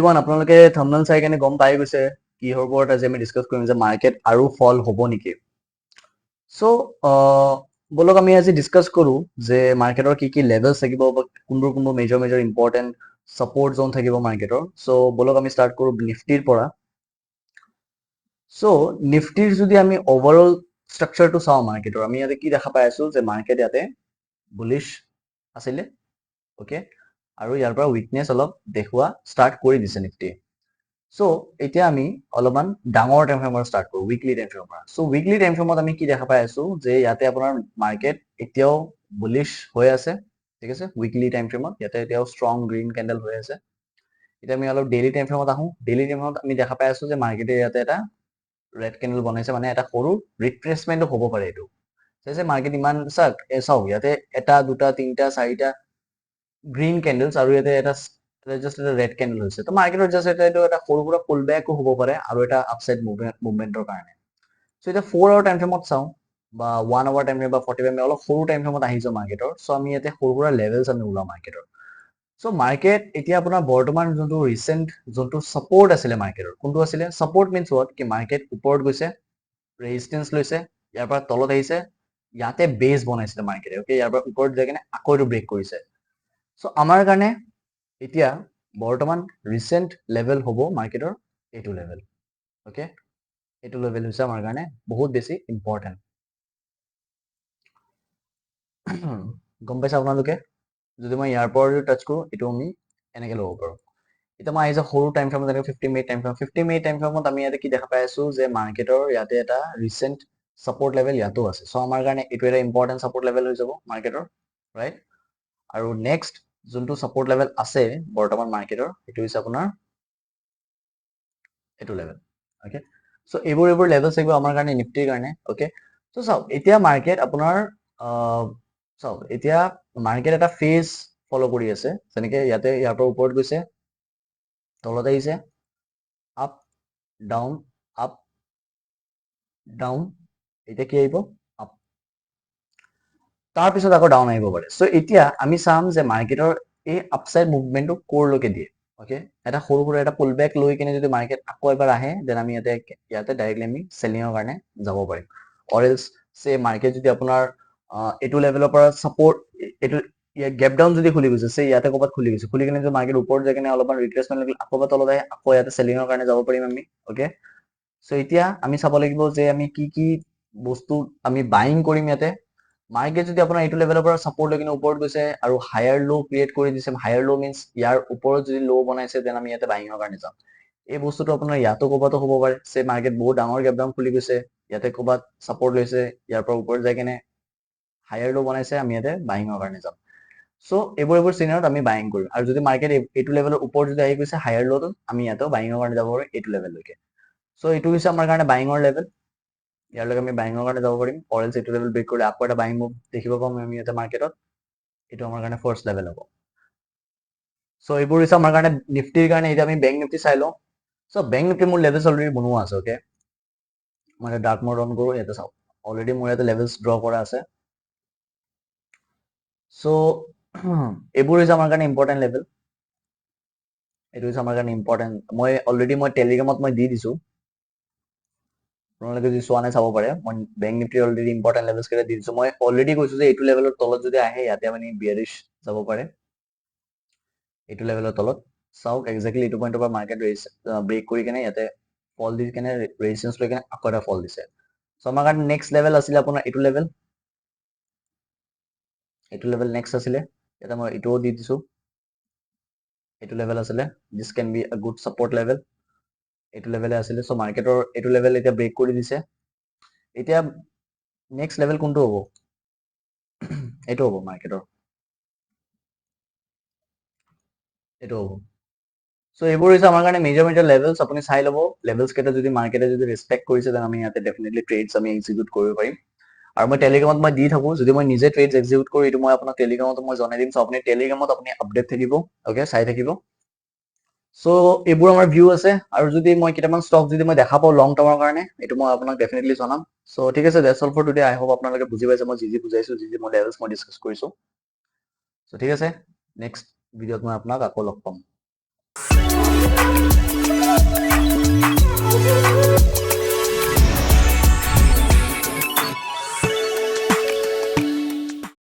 everyone আপোনালোকে thumbnail চাই কেনে গম পাই গৈছে কিহৰ ওপৰত আজি আমি ডিছকাছ কৰিম যে মাৰ্কেট আৰু ফল হ'ব নেকি সো বলক আমি আজি ডিছকাছ কৰো যে মাৰ্কেটৰ কি কি লেভেলছ থাকিব বা কোনবোৰ মেজৰ ইম্পৰ্টেণ্ট ছাপোৰ্ট জোন থাকিব মাৰ্কেটৰ সো বলক আমি ষ্টাৰ্ট কৰো নিফটিৰ পৰা সো নিফটিৰ যদি আমি ওভাৰঅল ষ্ট্ৰাকচাৰটো চাওঁ মাৰ্কেটৰ আমি ইয়াতে কি দেখা পাই আছো যে মাৰ্কেট ইয়াতে বুলিশ আছিলে ওকে আৰু ইয়াৰ পৰা উইকনেছ অলপ দেখুৱা ষ্টাৰ্ট কৰি দিছে নিফটি সো এতিয়া আমি অলপমান ডাঙৰ টাইম ফ্ৰেমৰ ষ্টাৰ্ট কৰো উইকলি টাইম ফ্ৰেমৰ পৰা সো উইকলি টাইম ফ্ৰেমত আমি কি দেখা পাই আছো যে ইয়াতে আপোনাৰ মাৰ্কেট এতিয়াও বুলিশ হৈ আছে ঠিক আছে উইকলি টাইম ফ্ৰেমত ইয়াতে এতিয়াও ষ্ট্ৰং গ্ৰীন কেন্ডেল হৈ আছে এতিয়া আমি অলপ ডেইলি টাইম ফ্ৰেমত আহো ডেইলি টাইমত আমি দেখা পাই আছো যে মাৰ্কেটে ইয়াতে এটা ৰেড কেন্ডেল বনাইছে মানে এটা সৰু ৰিট্ৰেচমেন্ট হ'ব পাৰে এইটো যে মাৰ্কেট ইমান চাওক ইয়াতে এটা দুটা তিনিটা চাৰিটা গ্ৰীন কেন্ডেলছ আৰু ইয়াতে এটা জাষ্ট এটা ৰেড কেন্ডেল হৈছে তো মাৰ্কেটৰ জাষ্ট এটা সৰু সুৰা পুল বেকো হ'ব পাৰে আৰু এটা আপসাইড মুভমেন্টৰ কাৰণে সো এটা 4 আৱাৰ টাইম ফ্ৰেমত চাওঁ বা 1 আৱাৰ টাইম ফ্ৰেম বা 45 মিনিট অলপ সৰু টাইম ফ্ৰেমত আহিছে মাৰ্কেটৰ সো আমি ইয়াতে সৰু সুৰা লেভেলছ আমি ওলাম মাৰ্কেটৰ সো মাৰ্কেট এতিয়া আপোনাৰ বৰ্তমান যোনটো ৰিসেন্ট যোনটো সাপোৰ্ট আছিলে মাৰ্কেটৰ কোনটো আছিলে সাপোৰ্ট মিন্স হোৱাট কি মাৰ্কেট ওপৰত গৈছে ৰেজিষ্টেন্স লৈছে ইয়াৰ পৰা তলত আহিছে ইয়াতে বেছ বনাইছিলে মাৰ্কেটে ওকে ইয়াৰ পৰা ওপৰত যায় কিনে আকৌ এইটো ব্ৰেক কৰিছে সো আমাৰ কাৰণে এতিয়া বৰ্তমান ৰিসেন্ট লেভেল হ'ব মাৰ্কেটৰ এইটো লেভেল ওকে এইটো লেভেল হৈছে আমাৰ কাৰণে বহুত বেছি ইম্পৰ্টেন্ট গম পাইছে আপোনালোকে যদি মই ইয়াৰ পৰা টাচ কৰো এইটো আমি এনেকে ল'ব পাৰো এতিয়া মই আহিছে সৰু টাইম ফ্ৰেমত যেনেকৈ 50 minute time frame 50 minute time ফ্ৰেমত আমি ইয়াতে কি দেখা পাই আছো যে মাৰ্কেটৰ ইয়াতে এটা ৰিসেন্ট সাপোৰ্ট লেভেল ইয়াতো আছে সো আমাৰ কাৰণে এইটো এটা ইম্পৰ্টেন্ট সাপোৰ্ট লেভেল হৈ যাব মাৰ্কেটৰ ৰাইট আৰু নেক্সট যোনটো সাপোৰ্ট লেভেল আছে বৰ্তমান মাৰ্কেটৰ এইটো হৈছে আপোনাৰ এইটো লেভেল ওকে সো এইবোৰ লেভেলছ থাকিব আমাৰ কাৰণে নিফটিৰ কাৰণে ওকে সো চাওক এতিয়া মাৰ্কেট আপোনাৰ চাওক এতিয়া মাৰ্কেট এটা ফেজ ফলো কৰি আছে যেনেকে ইয়াতে ইয়াৰ পৰা ওপৰত গৈছে তলত আহিছে আপ ডাউন আপ ডাউন এতিয়া কি আহিব আপ তাৰপিছত আকৌ ডাউন আহিব পাৰে সো এতিয়া আমি চাম যে মাৰ্কেটৰ এই আপসাইড মুভমেন্টটো কৰলৈকে দিয়ে ওকে এটা সৰু সৰু এটা পুল বেক লৈ কিনে যদি মাৰ্কেট আকৌ এবাৰ আহে দেন আমি ইয়াতে ডাইৰেক্টলি আমি সেলিংৰ কাৰণে যাব পাৰিম অৰ এলস সে মাৰ্কেট যদি আপোনাৰ এইটো লেভেলৰ পৰা সাপোৰ্ট এইটো গেপ ডাউন যদি খুলি গৈছে সে ইয়াতে ক'ৰবাত খুলি গৈছে খুলি কিনে যদি মাৰ্কেট ওপৰত যায় কিনে অলপমান ৰিট্ৰেচমেন্ট লাগিল আকৌ তলত আহে আকৌ ইয়াতে সেলিংৰ কাৰণে যাব পাৰিম আমি ওকে সো এতিয়া আমি চাব লাগিব যে আমি কি বস্তু আমি বাইং কৰিম ইয়াতে মাৰ্কেট যদি আপোনাৰ এইটো লেভেলৰ পৰা সাপোৰ্ট লৈ কিনে ওপৰত গৈছে আৰু হায়াৰ লো ক্ৰিয়েট কৰি দিছে হায়াৰ লো মিন্স ইয়াৰ ওপৰত যদি লো বনাইছে দেন আমি ইয়াতে বাইঙৰ কাৰণে যাম এই বস্তুটো আপোনাৰ ইয়াতো ক'ৰবাতো হ'ব পাৰে সে মাৰ্কেট বহুত ডাঙৰ গেপ ডাউন খুলি গৈছে ইয়াতে ক'ৰবাত সাপোৰ্ট লৈছে ইয়াৰ পৰা ওপৰত যায় কিনে হায়াৰ লো বনাইছে আমি ইয়াতে বাইঙৰ কাৰণে যাম সো এইবোৰ চিনাৰত আমি বাইং কৰিম আৰু যদি মাৰ্কেট এইটো লেভেলৰ ওপৰত যদি আহি গৈছে হায়াৰ লোটো আমি ইয়াতেও বাইঙৰ কাৰণে যাব পাৰোঁ এইটো লেভেললৈকে সো এইটো হৈছে আমাৰ কাৰণে বাইঙৰ লেভেল ইয়াৰলৈকে আমি বাইঙৰ কাৰণে যাব পাৰিম অৰ এলস এইটো লেভেল ব্ৰেক কৰিলে আকৌ এটা বাইং মুভ দেখিব পাম আমি ইয়াতে মাৰ্কেটত এইটো আমাৰ কাৰণে ফাৰ্ষ্ট লেভেল হ'ব সো এইবোৰ হৈছে আমাৰ কাৰণে নিফটিৰ কাৰণে এতিয়া আমি বেংক নিফটি চাই লওঁ সো বেংক নিফটি মোৰ লেভেলছ অলৰেডি বনোৱা আছে ওকে মই ডাৰ্ক মোড অন কৰোঁ ইয়াতে চাওক অলৰেডি মোৰ ইয়াতে লেভেলছ ড্ৰ কৰা আছে সো এইবোৰ হৈছে আমাৰ কাৰণে ইম্পৰ্টেণ্ট লেভেল এইটো হৈছে আমাৰ কাৰণে ইম্পৰ্টেণ্ট মই অলৰেডি মই টেলিগ্ৰামত মই দি দিছোঁ আপোনালোকে যদি চোৱা নাই চাব পাৰে মই bank Nifty already important levels কেইটা দি দিছোঁ মই অলৰেডি কৈছোঁ যে এইটো লেভেলৰ তলত যদি আহে ইয়াতে মানে বিয়াৰিছ যাব পাৰে এইটো লেভেলৰ তলত চাওক এক্সেক্টলি এইটো পইণ্টৰ পৰা মাৰ্কেট ব্ৰেক কৰি কেনে ইয়াতে ফল দি কেনে ৰেজিষ্টেন্স লৈ কেনে আকৌ এটা ফল দিছে সো আমাৰ কাৰণে নেক্সট লেভেল আছিলে আপোনাৰ এইটো লেভেল নেক্সট আছিলে ইয়াতে মই এইটোও দি দিছোঁ এইটো লেভেল আছিলে দিছ can be a good support level এইটো লেভেলে আছিলে সো মাৰ্কেটৰ এইটো লেভেল এতিয়া ব্ৰেক কৰি দিছে এতিয়া নেক্সট লেভেল কোনটো হ'ব এইটো হ'ব মাৰ্কেটৰ এইটো হ'ব সো এইবোৰ হৈছে আমাৰ কাৰণে মেজৰ লেভেলছ আপুনি চাই ল'ব লেভেলছ কেইটা যদি মাৰ্কেটে যদি ৰেসপেক্ট কৰিছে দেন আমি ইয়াতে ডেফিনেটলি ট্ৰেডছ আমি এক্সিকিউট কৰিব পাৰিম আৰু মই টেলিগ্ৰামত মই দি থাকোঁ যদি মই নিজে ট্ৰেডছ এক্সিকিউট কৰোঁ এইটো মই আপোনাক টেলিগ্ৰামত মই জনাই দিম সো আপুনি টেলিগ্ৰামত আপুনি আপডেট থাকিব ওকে চাই থাকিব সো এইবোৰ আমাৰ ভিউ আছে আৰু যদি মই কেইটামান ষ্টক যদি মই দেখা পাওঁ লং টাৰ্মৰ কাৰণে এইটো মই আপোনাক ডেফিনেটলি জনাম সো ঠিক আছে that's all for today I hope আপোনালোকে বুজি পাইছে মই যি বুজাইছোঁ যি মই লেভেলছ মই ডিছকাছ কৰিছোঁ সো ঠিক আছে নেক্সট ভিডিঅ'ত মই আপোনাক আকৌ লগ পাম